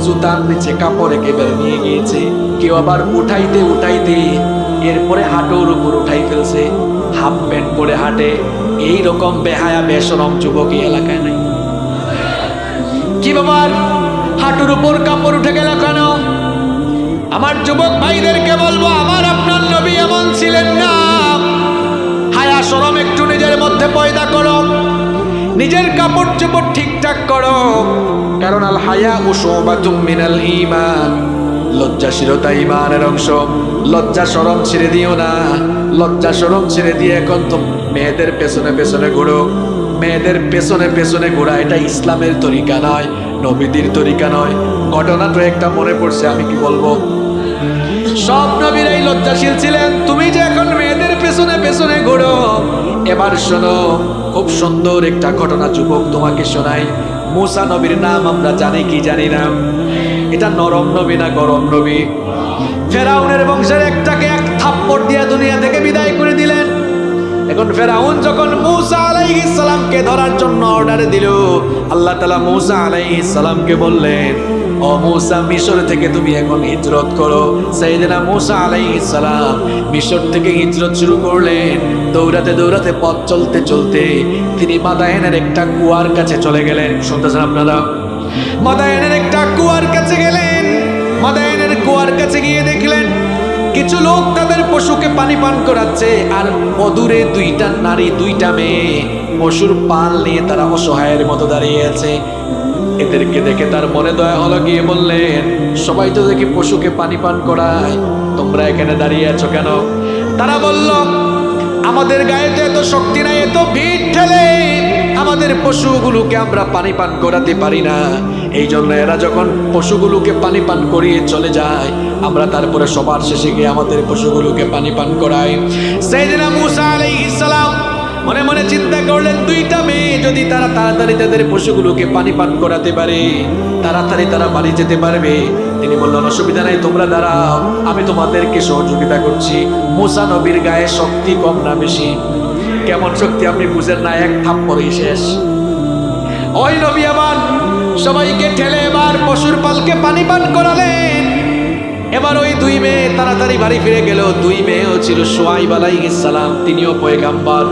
জুতার নিচে কাপড় একেবারে নিয়ে গিয়েছে, কেউ আবার উঠাইতে উঠাইতে এরপরে হাঁটুর উপর উঠাই ফেলছে, হাফ প্যান্ট পরে হাঁটে। এই রকম বেহায়া বেশরম যুবক এই এলাকায় নাই। কি ব্যাপার, হাঁটুর উপর কাপড় উঠে গেল কেন? আমার যুবক ভাইদেরকে বলবো, আমার আপনার নবী এমন ছিলেন না। হায়া শরম একটু নিজের মধ্যে পয়দা করো, নিজের কাপড় চোপড় ঠিকঠাক করো, কারণ আল হায়াউ শুবাতুম মিনাল ঈমান। লজ্জাশীলতা ঈমানের অংশ। লজ্জা শরম ছেড়ে দিও না। লজ্জা শরম ছেড়ে দিয়ে এখন তো মেয়েদের পেছনে পেছনে ঘুরো। মেয়েদের পেছনে পেছনে ঘোরা এটা ইসলামের তরিকা নয়, নবীদের তরিকা নয়। ঘটনা তো একটা মনে পড়ছে, আমি কি বলবো? সব নবীরাই লজ্জাশীল ছিলেন, তুমি যে এখন মেয়েদের পেছনে পেছনে ঘোরো। এবার শোনো, খুব সুন্দর একটা ঘটনা যুবক তোমাকে শোনাই। মুসা নবীর নাম আমরা জানি কি জানি না? এটা নরম নবী না গরম নবী? ফেরাউনের বংশের একটাকে এক থাপ্পড় দিয়ে দুনিয়া থেকে বিদায় করে দিলেন। এখন ফেরাউন যখন মুসা আলাইহিস সালামকে ধরার জন্য অর্ডার দিল, আল্লাহ তাআলা মুসা আলাইহিস সালামকে বললেন, ও ও মূসা, মিশর থেকে তুমি এখন হিজরত করো। সাইয়েদনা মূসা আলাইহিস সালাম মিশর থেকে হিজরত শুরু করলেন। দৌড়াতে দৌড়াতে পথ চলতে চলতে তিনি মাদায়েনের একটা কুয়ার কাছে চলে গেলেন। শুনতেছেন আপনারা? মাদায়েনের একটা কুয়ার কাছে গেলেন। মাদায়েনের কুয়ার কাছে গিয়ে দেখলেন কিছু লোক তাদের পশুকে পানি পান করাচ্ছে, আর অদূরে দুইটা নারী, দুইটা মেয়ে পশুর পাল নিয়ে তারা অসহায়ের মতো দাঁড়িয়ে আছে। এদেরকে দেখে তার মনে দয়া হলো, গিয়ে বললেন, সবাই তো দেখি পশুকে পানি পান করায়, তোমরা এখানে দাঁড়িয়ে আছো কেন? তারা বলল, আমাদের গায়ে তো এত শক্তি নাই, এত ভিড় ঠেলে আমাদের পশুগুলোকে আমরা পানি পান করাতে পারি না। এই জন্য এরা যখন পশুগুলোকে পানি পান করিয়ে চলে যায়, আমরা তারপরে সবার শেষে গিয়ে আমাদের পশুগুলোকে পানি পান করাই। সাইয়েদনা মূসা আলাইহিস সালাম মনে মনে চিন্তা করলেন, দুইটা মেয়ে যদি তারা তাড়াতাড়ি তাদের পশুগুলোকে পানি পান করাতে পারে, তাড়াতাড়ি তারা বাড়ি যেতে পারবে। তিনি বললেন, অসুবিধা নাই, তোমরা দাঁড়াও, আমি তোমাদেরকে সহযোগিতা করছি। মূসা নবীর গায়ে শক্তি কম না বেশি? কেমন শক্তি আপনি বুঝেন না, এক থাপ্পড়েই শেষ। ওই নবী আবার সবাইকে ঠেলে এবার পশুর পালকে পানি পান করালেন। এবার ওই দুই মেয়ে তাড়াতাড়ি বাড়ি ফিরে গেল। দুই মেয়েও ছিল শুআয়ব আলাইহিস সালাম, তিনিও পয়গাম্বর।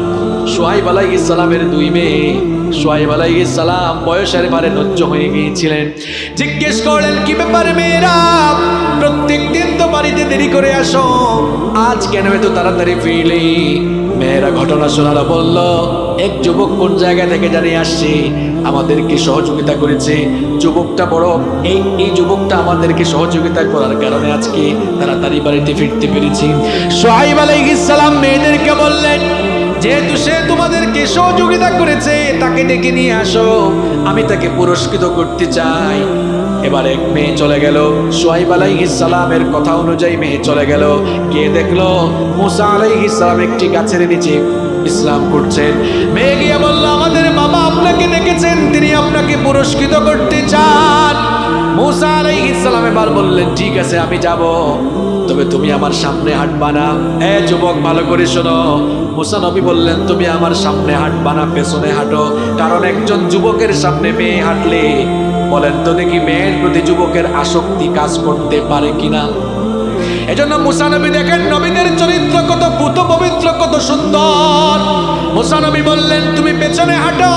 শুআয়ব আলাইহিস সালামের দুই মেয়ে। শুআয়ব আলাইহিস সালাম বয়সের ভারে নজ্জ হয়ে গিয়েছিলেন। জিজ্ঞেস করলেন, কি ব্যাপার মেয়েরা, প্রত্যেক দিন তো বাড়িতে দেরি করে আসো, আজ কেন এত তাড়াতাড়ি ফিরলি? মেয়েরা ঘটনা শোনারা বলল, এক যুবক কোন জায়গা থেকে জানিয়ে আসছে, আমাদেরকে সহযোগিতা করেছে। যুবকটা বড়, এই যুবকটা আমাদেরকে সহযোগিতা করার কারণে আজকে তাড়াতাড়ি বাড়িতে ফিরতে পেরেছি। শুআয়ব আলাইহিস সালাম মেয়েদেরকে বললেন, যেহেতু সে তোমাদেরকে সহযোগিতা করেছে, তাকে ডেকে নিয়ে আসো, আমি তাকে পুরস্কৃত করতে চাই। এবার এক মেয়ে চলে গেল। শুআয়ব আলাইহিস সালামের কথা অনুযায়ী মেয়ে চলে গেল, গিয়ে দেখলো মূসা আলাইহিস সালাম একটি গাছের নিচে বিশ্রাম করছেন। মেয়ে গিয়ে বলল, আমাদের বাবা আপনাকে ডেকেছেন, তিনি আপনাকে পুরস্কৃত করতে চান। মূসা আলাইহিস সালাম এবার বললেন, ঠিক আছে আমি যাব, তবে তুমি আমার সামনে হাঁটবা না। যুবক ভালো করে শোনো, মূসা নবী বললেন, তুমি আমার সামনে হাঁটবা না, পেছনে হাঁটো। কারণ একজন যুবকের সামনে মেয়ে হাঁটলে, বলেন তো দেখি, মেয়ের প্রতি যুবকের আসক্তি কাজ করতে পারে কিনা? এজন্য মূসা নবী দেখেন নবীদের চরিত্র কত পুত পবিত্র, কত সুন্দর। মূসা নবী বললেন, তুমি পেছনে হাঁটো,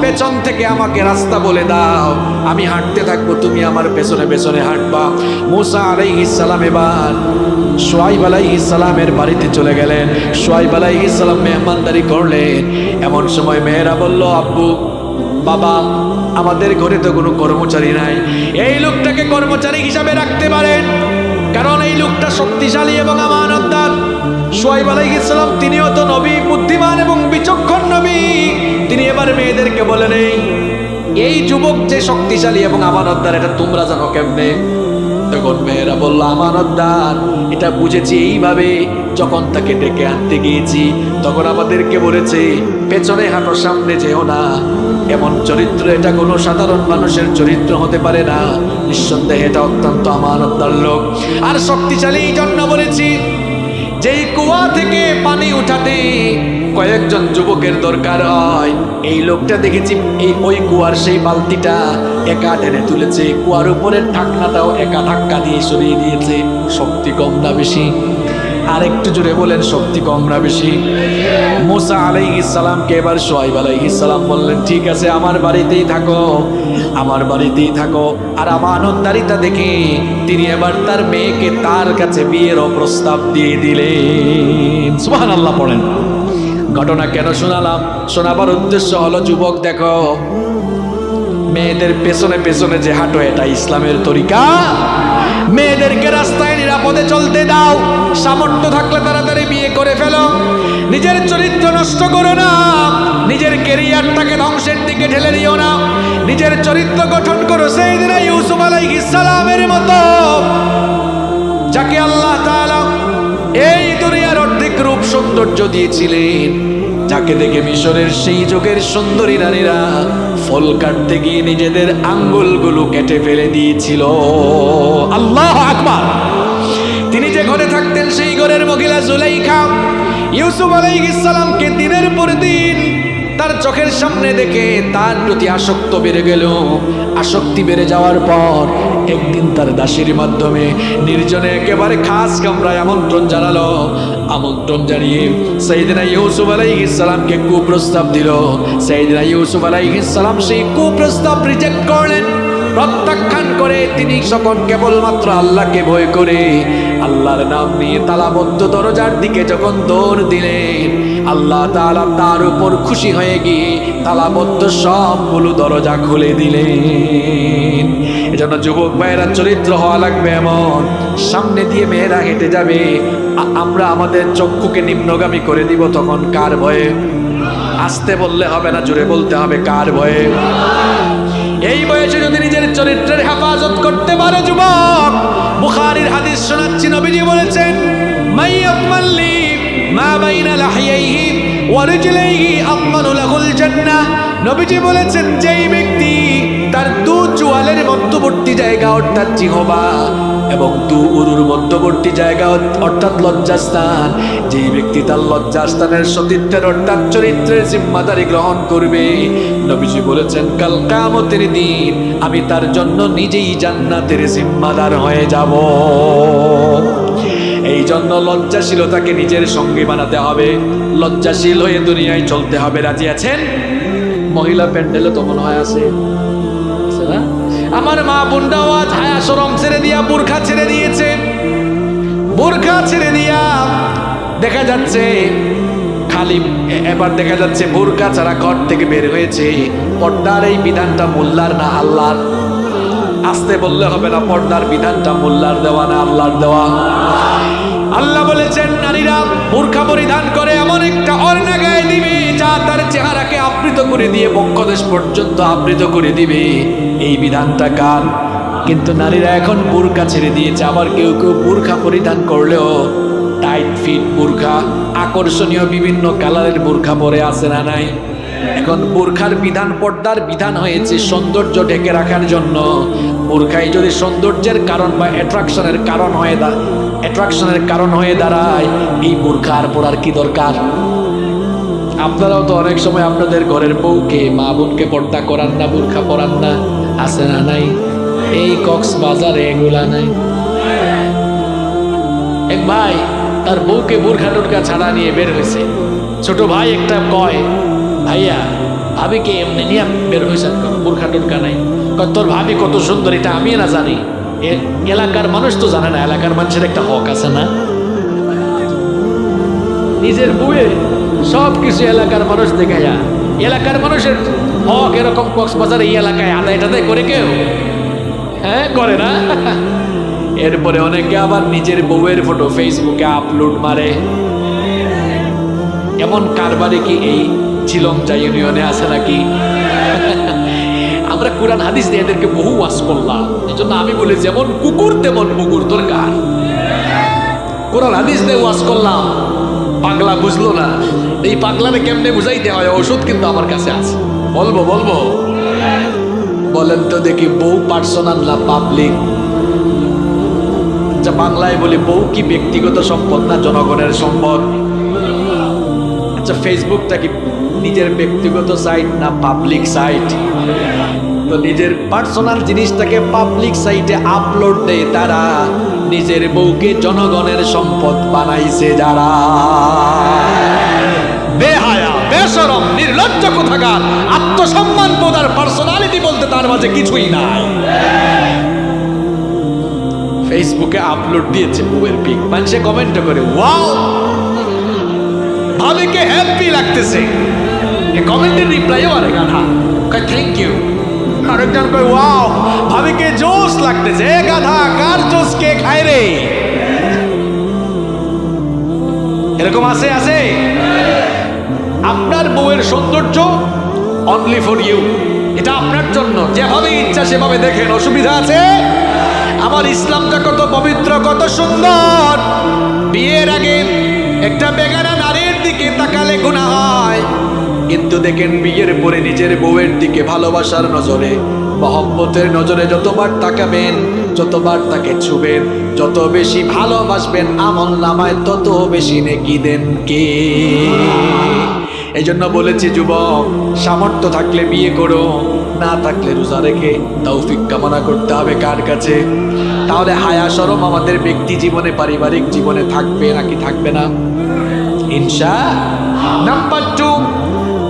পেছন থেকে আমাকে রাস্তা বলে দাও, আমি হাঁটতে থাকবো, তুমি আমার পেছনে পেছনে হাঁটবা। মূসা আলাইহিস সালাম এবার শুআয়ব আলাইহিস সালামের বাড়িতে চলে গেলেন। শুআয়ব আলাইহিস সালাম মেহমানদারি করলেন। এমন সময় মেয়েরা বলল, আব্বু, বাবা, আমাদের ঘরে তো কোনো কর্মচারী নাই, এই লোকটাকে কর্মচারী হিসাবে রাখতে পারেন, কারণ এই লোকটা শক্তিশালী এবং আমানতদার। শুআয়ব আলাইহিস সালাম তিনিও তো নবী, বুদ্ধিমান এবং বিচক্ষণ নবী। তিনি এবার মেয়েদেরকে বলেন, এই যুবক যে শক্তিশালী এবং আমানতদার, এটা তোমরা জানো কেমনে? তখন মেয়েরা বলল, আমানতদার এটা বুঝেছি এইভাবে, যখন তাকে ডেকে আনতে গিয়েছি তখন আমাদেরকে বলেছে, পেছনে হাঁটো, সামনে যেও না। এমন চরিত্র, এটা কোনো সাধারণ মানুষের চরিত্র হতে পারে না। নিঃসন্দেহে এটা অত্যন্ত আমানতদার লোক। আর শক্তিশালী এই জন্য বলেছি, যেই কুয়া থেকে পানি উঠাতে কয়েকজন যুবকের দরকার হয়, এই লোকটা দেখেছি ওই কুয়ার সেই বালতিটা একা টেনে তুলেছে, কুয়ার উপরের ঢাকনাটাও একা ধাক্কা দিয়ে সরিয়ে দিয়েছে। শক্তি কম না বেশি? আর একটু জোরে বলেন, শক্তি কম না বেশি? মূসা আলাইহিস সালামকে এবার শুআয়ব আলাইহিস সালাম বললেন, ঠিক আছে, আমার বাড়িতেই থাকো, আমার বাড়িতেই থাকো। আর আমানতদারিতা দেখে তিনি এবার তার মেয়েকে তার কাছে বিয়েরও প্রস্তাব দিয়ে দিলেন। সুবহানাল্লাহ পড়েন। ঘটনা কেন শোনালাম? শোনাবার উদ্দেশ্য হলো, যুবক দেখো, মেয়েদের পেছনে পেছনে যে হাঁটো, এটা ইসলামের তরিকা? মেয়েদেরকে রাস্তায় নিরাপদে চলতে দাও, সামর্থ্য থাকলে তাড়াতাড়ি বিয়ে করে ফেলো, নিজের চরিত্র নষ্ট করো না, নিজের ক্যারিয়ারটাকে ধ্বংসের দিকে ঠেলে দিও না, নিজের চরিত্র গঠন করো সাইয়েদনা ইউসুফ আলাইহিস সালামের মতো, যাকে আল্লাহ তাআলা এই দুনিয়ার অর্ধেক রূপ সৌন্দর্য দিয়েছিলেন, যাকে দেখে মিশরের সেই যুগের সুন্দরী নারীরা ফল কাটতে গিয়ে নিজেদের আঙ্গুলগুলো কেটে ফেলে দিয়েছিল। আল্লাহু আকবার। তিনি যে ঘরে থাকতেন, সেই ঘরের মহিলা জুলাইখা ইউসুফ আলাইহিস সালামকে দিনের পর দিন তার তার চোখের সামনে দেখে তার প্রতি আসক্ত বেড়ে গেল। আসক্তি বেড়ে যাওয়ার পর একদিন তার দাসীর মাধ্যমে নির্জনে একেবারে খাস কামরায় আমন্ত্রণ জানালো। আমন্ত্রণ জানিয়ে সাইয়েদনা ইউসুফ আলাইহিস সালামকে কুপ্রস্তাব দিল। সাইয়েদনা ইউসুফ আলাইহিস সালাম সেই কুপ্রস্তাব রিজেক্ট করলেন, প্রত্যাখ্যান করে তিনি সকল কেবলমাত্র আল্লাহকে ভয় করে আল্লাহর নাম নিয়ে তালাবদ্ধ দরজার দিকে যখন দৌড় দিলেন, আল্লাহ তাআলা তার উপর খুশি হয়ে গিয়ে তালাবদ্ধ সবগুলো দরজা খুলে দিলেন। এজন্য যুবক ভাইয়েরা চরিত্র হওয়া লাগবে এমন, সামনে দিয়ে মেয়েরা হেঁটে যাবে, আমরা আমাদের চক্ষুকে নিম্নগামী করে দিব, তখন কার ভয়ে? আসতে বললে হবে না, জোরে বলতে হবে, কার ভয়ে? এই বয়সে যদি নিজের চরিত্রের হেফাজত করতে পারে যুবক, বুখারীর হাদিস শোনাচ্ছি, নবীজি বলেছেন মাইয়াতমাল্লি মা বাইনা লাহিয়াইহি ওয়া রিজলাইহি আতমানু লাহুল জান্নাহ। নবীজি বলেছেন যেই ব্যক্তি তার দু চোয়ালের মধ্যবর্তী জায়গা অর্থাৎ জিহ্বা এবং দু উরুর মধ্যবর্তী জায়গা অর্থাৎ লজ্জাস্থান, যেই ব্যক্তি তার লজ্জাস্থানের সতীত্বের অর্থাৎ চরিত্রের জিম্মাদারি গ্রহণ করবে, নবীজি বলেছেন কাল কিয়ামতের দিন আমি তার জন্য নিজেই জান্নাতের জিম্মাদার হয়ে যাব। এই জন্য লজ্জাশীলতাকে নিজের সঙ্গী বানাতে হবে, লজ্জাশীল হয়ে দুনিয়ায় চলতে হবে। রাজি আছেন? মহিলা প্যান্ডেলে তো মনে হয় আছে না? আমার মা বোনরাও আজ হায়া শরম ছেড়ে দিয়া বোরখা ছেড়ে দিয়েছে। বোরখা ছেড়ে দিয়া দেখা যাচ্ছে খালি, এবার দেখা যাচ্ছে বোরখা ছাড়া ঘর থেকে বের হয়েছে। পর্দার এই বিধানটা মোল্লার না আল্লাহর? আসতে বললে হবে না, পর্দার বিধানটা মোল্লার দেওয়া না আল্লাহর দেওয়া। আল্লাহ বলেছেন নারীরা বোরখা পরিধান করে এমন একটা ওড়না গায়ে দিবে যা তার চেহারাকে আবৃত করে দিয়ে বক্ষদেশ পর্যন্ত আবৃত করে দিবে। এই বিধানটা কার? কিন্তু নারীরা এখন বোরখা ছেড়ে দিয়েছে। আবার কেউ কেউ বোরখা পরিধান করলেও টাইট ফিট বোরখা, আকর্ষণীয় বিভিন্ন কালারের বোরখা পরে আছে না নাই? এখন বোরখার বিধান, পর্দার বিধান হয়েছে সৌন্দর্য ঢেকে রাখার জন্য। বোরখাই যদি সৌন্দর্যের কারণ বা অ্যাট্রাকশনের কারণ হয়ে দাঁড়ায়, এই বোরখা আর পরার কি দরকার? আপনারাও তো অনেক সময় আপনাদের ঘরের বউকে, মা বোনকে পর্দা করান না, বোরখা পরান না, আছে না নাই? এই কক্সবাজারে এগুলা নাই? এক ভাই তার বউকে বোরখা টোরখা ছাড়া নিয়ে বের হয়েছে। ছোট ভাই একটা কয়, ভাইয়া ভাবিকে এমনি নিয়ে বের হয়েছে, বোরখা টোরখা নাই। তোর ভাবি কত সুন্দর এটা আমি না জানি? এলাকার মানুষ তো জানে না, এলাকার মানুষের একটা হক আছে না? নিজের বউয়ে সব কিছু এলাকার মানুষ দেখাইয়া, এলাকার মানুষের হক এরকম কক্সবাজার এই এলাকায় আদায় টাদায় করে কেউ? হ্যাঁ, করে না। এরপরে অনেকে আবার নিজের বউয়ের ফটো ফেসবুকে আপলোড মারে। এমন কারবারে কি এই ঝিলংজা ইউনিয়নে আছে নাকি? আমরা কোরআন হাদিস দিয়ে এদেরকে বহু ওয়াজ করলাম। এই জন্য আমি বলি যেমন কুকুর তেমন মুগুর দরকার। কোরআন হাদিস দিয়ে ওয়াজ করলাম, পাগলা বুঝলো না। এই পাগলারে কেমনে বুঝাইতে হয় ওষুধ কিন্তু আমার কাছে আছে, বলবো। বলেন তো দেখি, বউ পার্সোনাল না পাবলিক? আচ্ছা, বাংলায় বলি বউ কি ব্যক্তিগত সম্পদ না জনগণের সম্পদ? আচ্ছা, ফেসবুকটা কি নিজের ব্যক্তিগত সাইট না পাবলিক সাইট? তো নিজের পার্সোনাল জিনিসটাকে পাবলিক সাইটে আপলোড দেয় তারা, নিজের বউকে জনগণের সম্পদ বানাইছে যারা। বেহায়া, বেশরম, নির্লজ্জ কোথাকার, আত্মসম্মান বোধ আর পার্সোনালিটি বলতে তার মাঝে কিছুই নাই। ফেসবুকে আপলোড দিয়েছে বউয়ের পিক, মানুষে কমেন্ট করে ওয়াও, ভাবিকে হ্যাপি লাগতেছে। এই কমেন্টের রিপ্লাইও আরে গাধা কয় থ্যাংক ইউ। আরেকজন কয় ওয়াও, ভাবিকে জোশ লাগতেছে। এ গাধা, কার জোশ কে খায় রে? এরকম আছে? আপনার বউয়ের সৌন্দর্য অনলি ফর ইউ, এটা আপনার জন্য, যেভাবে ইচ্ছা সেভাবে দেখেন, অসুবিধা আছে? আমার ইসলামটা কত পবিত্র, কত সুন্দর। বিয়ের আগে একটা বেগানা নারীর দিকে তাকালে গুনাহ হয়, কিন্তু দেখেন বিয়ের পরে নিজের বউয়ের দিকে ভালোবাসার নজরে, মহব্বতের নজরে যতবার তাকাবেন, যতবার তাকে ছুবেন, যত বেশি ভালোবাসবেন, আমল নামায় তত বেশি নেকি দেন কে? এই জন্য বলেছি যুবক, সামর্থ্য থাকলে বিয়ে করো, না থাকলে রোজা রেখে তৌফিক কামনা করতে হবে কার কাছে? তাহলে হায়া শরম আমাদের ব্যক্তি জীবনে, পারিবারিক জীবনে থাকবে নাকি থাকবে না? নাম্বার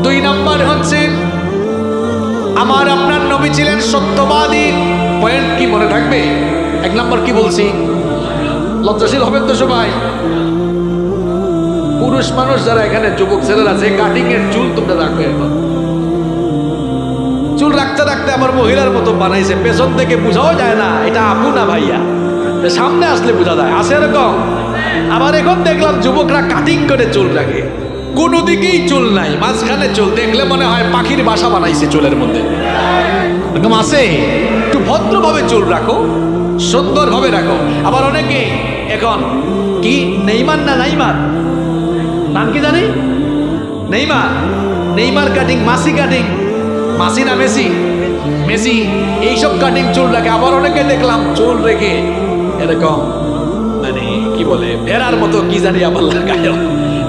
2 নাম্বার হচ্ছে আমার আপনার নবী ছিলেন সত্যবাদী। পয়েন্ট কি মনে থাকবে? 1 নাম্বার কি বলছি? লজ্জাশীল হবেন তো সবাই। পুরুষ মানুষ যারা এখানে, যুবক ছেলেরা আছে, কাটিং এর চুল তোমরা রাখবে। এখন চুল রাখতে রাখতে আমার মহিলার মতো বানাইছে, পেছন থেকে বোঝাও যায় না এটা আপু না ভাইয়া, সামনে আসলে বোঝা যায়। আছে এরকম? আবার এখন দেখলাম যুবকরা কাটিং করে চুল রাখে, কোনো দিকেই চুল নাই, মাঝখানে চুল, দেখলে মনে হয় পাখির বাসা বানাইছে চুলের মধ্যে। এরকম আছে? একটু ভদ্রভাবে চুল রাখো, সুন্দরভাবে রাখো। আবার অনেকে এখন কি নেইমার না নাইমার, নাম কি জানি, নেইমার কাটিং, মাসি কাটিং, মাসি না মেসি, মেসি, এইসব কাটিং চুল রাখে। আবার অনেকে দেখলাম চুল রেখে এরকম মানে কি বলে ভেড়ার মতো কি জানি আবার লাগায়,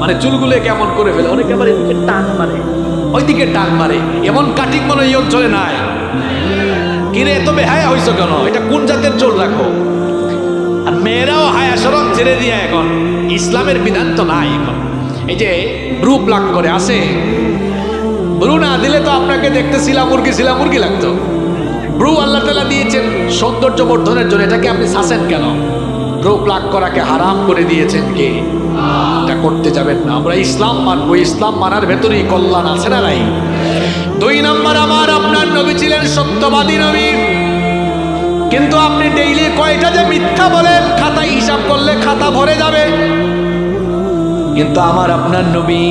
মানে চুলগুলো কেমন করে ফেলে। অনেকে আবার এদিকে টান মারে, ওইদিকে টান মারে, এমন কাটিং মনে এই অঞ্চলে নাই। কিরে তবে হায়া হইছো কেন? এটা কোন জাতের চুল রাখো? আর মেয়েরাও হায়া শরম ছেড়ে দিয়ে এখন, ইসলামের বিধান তো নাই এখন। এই যে ব্রু প্লাক করে আসে, ব্রু না দিলে তো আপনাকে দেখতে শিলামুরগি লাগতো। ব্রু আল্লাহ তাআলা দিয়েছেন সৌন্দর্য বর্ধনের জন্য, এটাকে আপনি শাসেন কেন? ব্রু প্লাক করাকে হারাম করে দিয়েছেন কে? এটা করতে যাবেন না। আমরা ইসলাম মানবো, ইসলাম মানার ভেতরেই কল্যাণ আছে না নাই? 2 নাম্বার আমার আপনার নবী ছিলেন সত্যবাদী নবী। কিন্তু আপনি ডেইলি কয়টা যে মিথ্যা বলেন, খাতায় হিসাব করলে খাতা ভরে যাবে। কিন্তু আমার আপনার নবী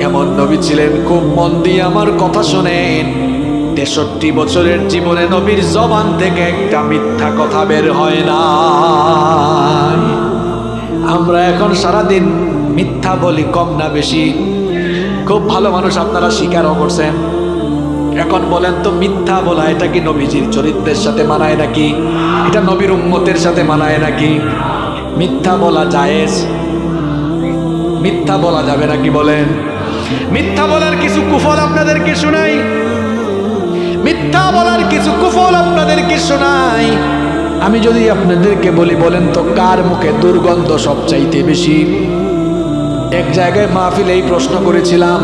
এমন নবী ছিলেন, খুব মন দিয়ে আমার কথা শোনেন, 63 বছরের জীবনে নবীর জবান থেকে একটা মিথ্যা কথা বের হয় না। আমরা এখন সারাদিন মিথ্যা বলি, কম না বেশি? খুব ভালো মানুষ আপনারা স্বীকারও করছেন। এখন বলেন তো, মিথ্যা বলা এটা কি নবীজির চরিত্রের সাথে মানায় নাকি? এটা নবীর উম্মতের সাথে মানায় নাকি? মিথ্যা বলা জায়েজ? মিথ্যা বলা যাবে নাকি বলেন? মিথ্যা বলার কিছু কুফল আপনাদেরকে শোনাই, মিথ্যা বলার কিছু কুফল আপনাদেরকে শোনাই। আমি যদি আপনাদেরকে বলি, বলেন তো কার মুখে দুর্গন্ধ সবচাইতে বেশি? এক জায়গায় মাহফিলে এই প্রশ্ন করেছিলাম,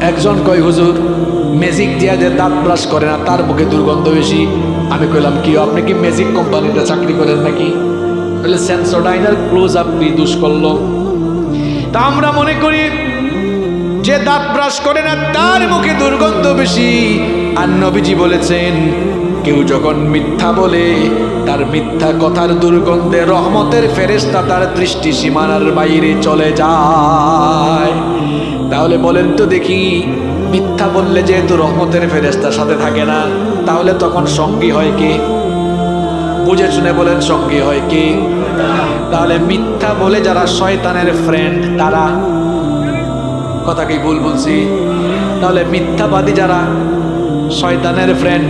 একজন কয় হুজুর ম্যাজিক দিয়া যে দাঁত ব্রাশ করে না তার মুখে দুর্গন্ধ বেশি। আমি কইলাম কি, আপনি কি ম্যাজিক কোম্পানিতে চাকরি করেন নাকি? বলে সেন্সোডাইনার ক্লোজ আপ বিদুষ করলো। তা আমরা মনে করি যে দাঁত ব্রাশ করে না তার মুখে দুর্গন্ধ বেশি। আর নবীজি বলেছেন, কেউ যখন মিথ্যা বলে তার মিথ্যা কথার দুর্গন্ধে রহমতের ফেরেশতা তার দৃষ্টি সীমানার বাইরে চলে যায়। তাহলে বলেন তো দেখি, মিথ্যা বললে যেহেতু রহমতের ফেরেশতার সাথে থাকে না, তাহলে তখন সঙ্গী হয় কে? বুঝে শুনে বলেন, সঙ্গী হয় কে? তাহলে মিথ্যা বলে যারা শয়তানের ফ্রেন্ড, তারা, কথা কি ভুল বলছি? তাহলে মিথ্যাবাদী যারা শয়তানের ফ্রেন্ড।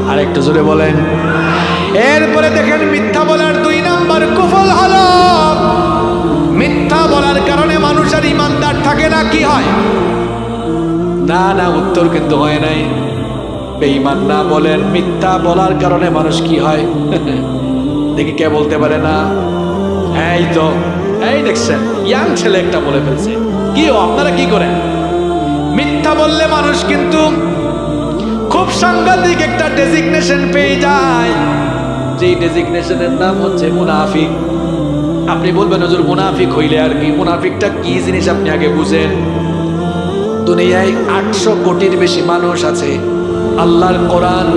আর একটু জোরে বলেন। এরপরে দেখেন মিথ্যা বলার 2 নাম্বার কুফল হলো, মিথ্যা বলার কারণে মানুষ আর ইমানদার থাকে না। কি হয়? না না, উত্তর কিন্তু হয় নাই। বেঈমান না বলেন, মিথ্যা বলার কারণে মানুষ কি হয়? দেখি কে বলতে পারে না? এই তো, এই দেখছেন ইয়াং ছেলে একটা বলে ফেলছে। কি আপনারা কি করেন? মিথ্যা বললে মানুষ কিন্তু খুব সাংঘাতিক একটা ডেজিগনেশন পেয়ে যায়, যেই ডেজিগনেশনের নাম হচ্ছে মুনাফিক। আপনি বলবেন হুজুর মুনাফিক হইলে আর কি? মুনাফিকটা কি জিনিস আপনি আগে বুঝেন। দুনিয়ায় 800 কোটির বেশি মানুষ আছে। আল্লাহর কোরআন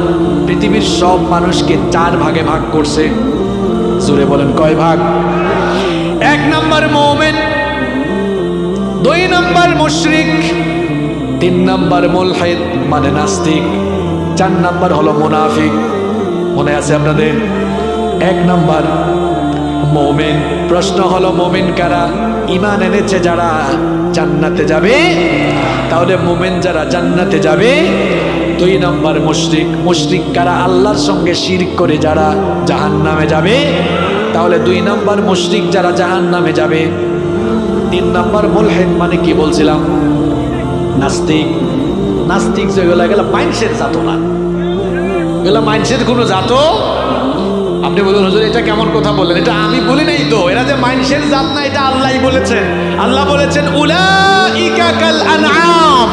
পৃথিবীর সব মানুষকে 4 ভাগে ভাগ করছে। জোরে বলেন কয় ভাগ? 1 নাম্বার মুমিন, 2 নাম্বার মুশরিক, 3 নাম্বার মুলহিদ মানে নাস্তিক, 4 নাম্বার হলো মুনাফিক। মনে আছে আপনাদের? 1 নাম্বার মুমিন। প্রশ্ন হলো মুমিন কারা? ঈমান এনেছে যারা জান্নাতে যাবে। তাহলে মুমিন যারা জান্নাতে যাবে। 2 নাম্বার মুশরিক। মুশরিক কারা? আল্লাহর সঙ্গে শিরক করে যারা জাহান্নামে যাবে। তাহলে 2 নাম্বার মুশরিক যারা জাহান্নামে যাবে। 3 নাম্বার মুলহিদ মানে কি বলছিলাম? নাস্তিক। নাস্তিক যেগুলো এগুলো মাইন্ডসেট জাতো না, এগুলো মাইন্ডসেট কোনো জাতো। আপনি বলুন হুজুর এটা কেমন কথা বললেন? এটা আমি বলি নাই তো, এরা যে মাইন্ডসেট জাত না এটা আল্লাহই বলেছেন। আল্লাহ বলেছেন উলাইকা কাল আনআম,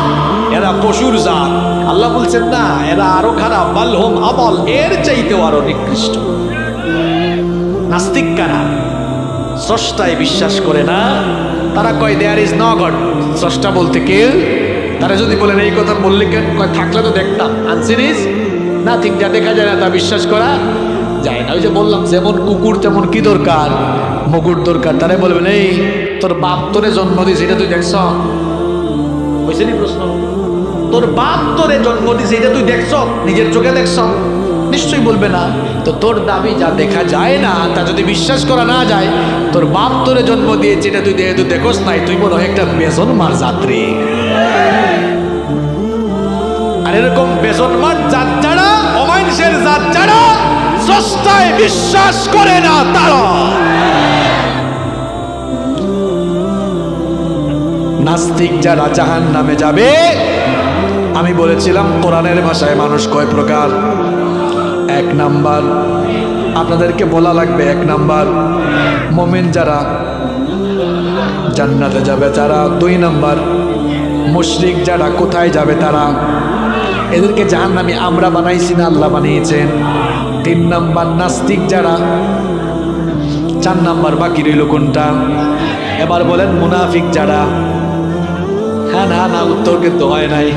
এরা পশুর জাত। আল্লাহ বলছেন না, এরা আরো খারাপ, বাল হুম আবাল, এর চাইতেও আরো নিকৃষ্ট। নাস্তিক কারা? স্রষ্টায় বিশ্বাস করে না, তারা কয় দেয়ার ইজ নো গড, স্রষ্টা বলতে কেউ। তারা যদি বলেন এই কথা বললে কেন, কয় থাকলে তো দেখতাম। আনসিন ইজ নাথিং, যা দেখা যায় না তা বিশ্বাস করা যায় না। ওই যে বললাম যেমন কুকুর তেমন কি দরকার, মুকুট দরকার। তারা বলবেন এই তোর বাপ তোরে জন্ম দিয়েছে এটা তুই দেখছ? বুঝছেন প্রশ্ন? তোর বাপ তোরে জন্ম দিয়েছে এটা তুই দেখছ? নিজের চোখে দেখছ? নিশ্চয়ই বলবে না। তো তোর দাবি যা দেখা যায় না তা যদি বিশ্বাস করা না যায়, তোর বাপ তোরে জন্ম দিয়েছে এটা তুই যেহেতু দেখোস নাই, তুই মনে হয় একটা বেসন মার যাত্রী। আর এরকম বেসন মার জাত যারা, অমানুষের জাত যারা স্রষ্টায় বিশ্বাস করে না, তারা নাস্তিক যারা জাহান্নামে যাবে। আমি বলেছিলাম কোরআনের ভাষায় মানুষ কয় প্রকার। এক নাম্বার, আপনাদেরকে বলা লাগবে, এক নাম্বার মুমিন যারা জান্নাতে যাবে তারা। দুই নাম্বার মুশরিক যারা, কোথায় যাবে তারা? এদেরকে জাহান্নামী আমরা বানাইছি না, আল্লাহ বানিয়েছেন। তিন নাম্বার নাস্তিক যারা। চার নাম্বার বাকি রইল কোনটা? এবার বলেন মুনাফিক যারা। হ্যাঁ না না, উত্তর কিন্তু হয় নাই।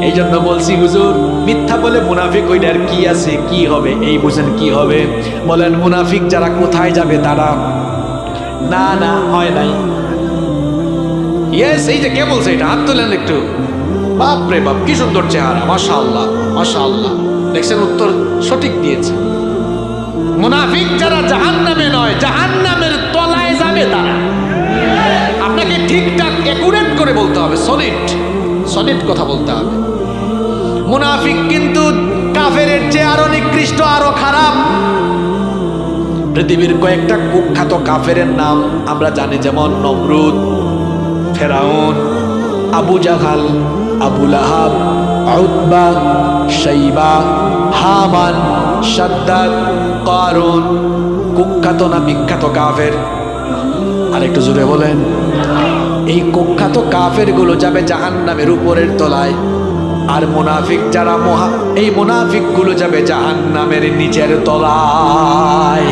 এই জন্য বলছি হুজুর মিথ্যা বলে মুনাফিক হইলে আর কি আছে, কি হবে? এই বুঝেন কি হবে? বলেন মুনাফিক যারা কোথায় যাবে তারা? না না, হয় নাই। ইয়েস, এই যে কে বলছে এটা? হাত তোলেন একটু। বাপ রে বাপ, কি সুন্দর চেহারা, মাশাআল্লাহ মাশাআল্লাহ। দেখছেন উত্তর সঠিক দিয়েছে। মুনাফিক যারা জাহান্নামে নয়, জাহান্নামের তলায় যাবে তারা। আপনাকে ঠিকঠাক একুরেট করে বলতে হবে, সলিড সলিড কথা বলতে হবে। মুনাফিক কিন্তু কাফেরের চেয়ে আরো নিকৃষ্ট, আরো খারাপ। পৃথিবীর কয়েকটা কুখ্যাত কাফেরের নাম আমরা জানি, যেমন নমরুদ, ফেরাউন, আবু জাহাল, আবু লাহাব, উতবা, শাইবা, হামান, শাদ্দাদ, কারুন। কুখ্যাত না বিখ্যাত কাফের? আর একটু জোরে বলেন। এই কুখ্যাত কাফের গুলো যাবে জাহান্নামের উপরের তলায়, আর মুনাফিক যারা এই মুনাফিক গুলো যাবে জাহান্নামের নিচের তলায়।